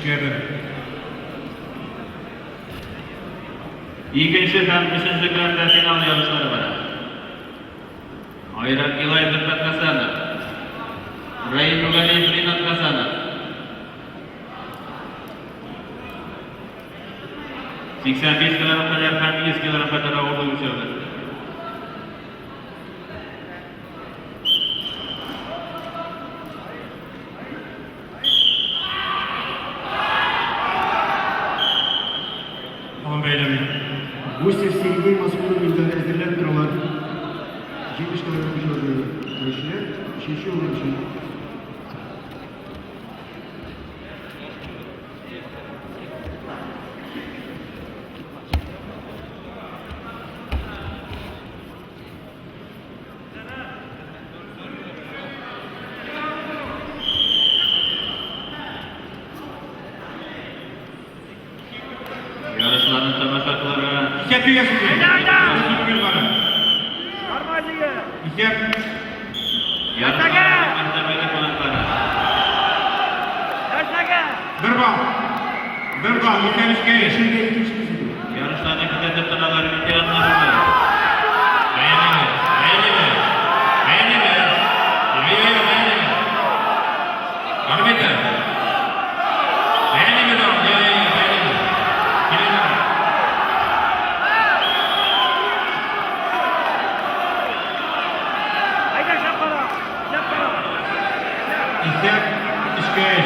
Gerdi. İkinci hem üçüncü granda final yarışları var. Ayrak Ilay Zırkat kazandı. Rahim Nugani Rinat kazandı. 85 kilogram kadar hem 100 kilogram kadar orada uçurdu. Гостя Сергей Москву издатель Троллар. Жетишка öğrenmişler. Eşler, şişe öğrenmişler. Yarışların temaşakları İkep üyesi diye. İkep. yarışların mahzemeli konukları. Bir bal, İkep işkeyi. Şimdi ikinci kızı. Yarışların iki tınaları imtihanları var. İkep işkeyi.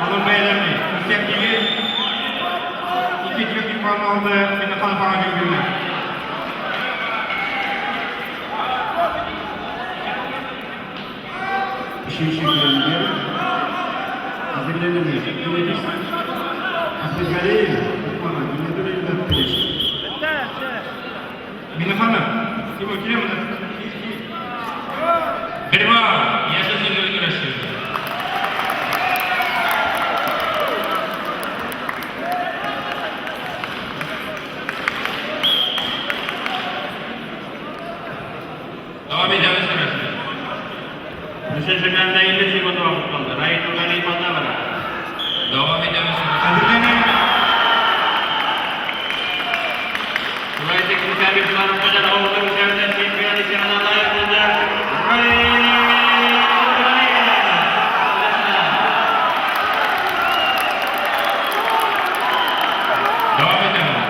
Alın beylerimi. İkep gibi iki çift ifade aldı. Bir de kan para gördüler. Şişe şeklinde. Hazırlanıyor. Yönetiş. Abdülgale'yi. Bana yönetici yaptırış. Mine hanım. Kim o kire mi? Birma, yaşasın görüşürüz. Devam edeceğiz arkadaşlar. Üçüncü granda 50 sekund vakit kaldı. Rahim Nugani ifade var. Devam edeceğiz. Hazırlanın. Mulai teknik bir planı kadar olduğu üzerinden şampiyon için Allah'a yapılacak. Rahim Nugani. Devam edelim.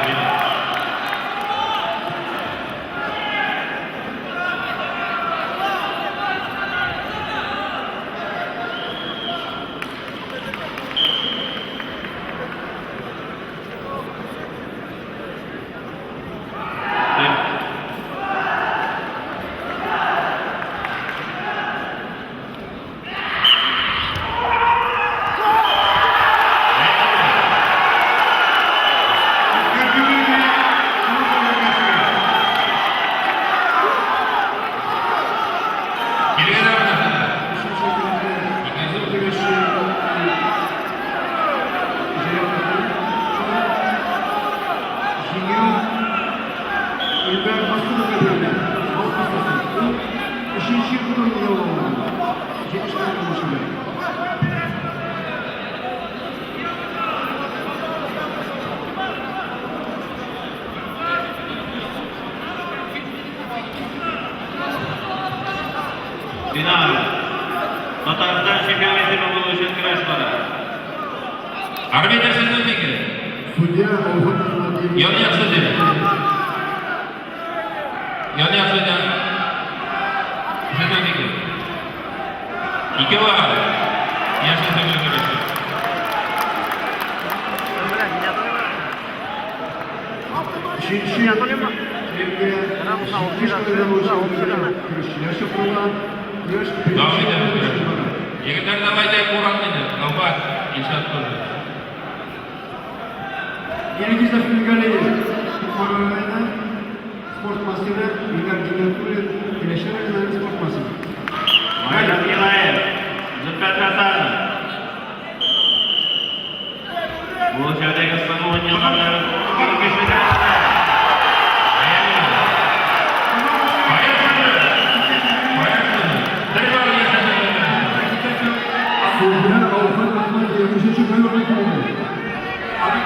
Final. Tatarbistan şampiyonası olduğu için kuraş var. Arbitr sözü fikri. Судья Алхат Yanı yaksa dedi. Yanı yaksa dedi. Sözü fikri. İki var. Yaşa sözü kuraşı. Şişe yapalım mı? Devam edelim. Yigitlar davayda Kur'an dedi. Avbat. İnşaat kurdu. Yönetici Abdülgale'yi. Sport masörü. Bilgar Cumhuriyeti. Güneşler sport masörü. Ayrak Ilay Zırkat kazandı. Sudya Avukat Ahmet 73 penaltı kullandı. Abi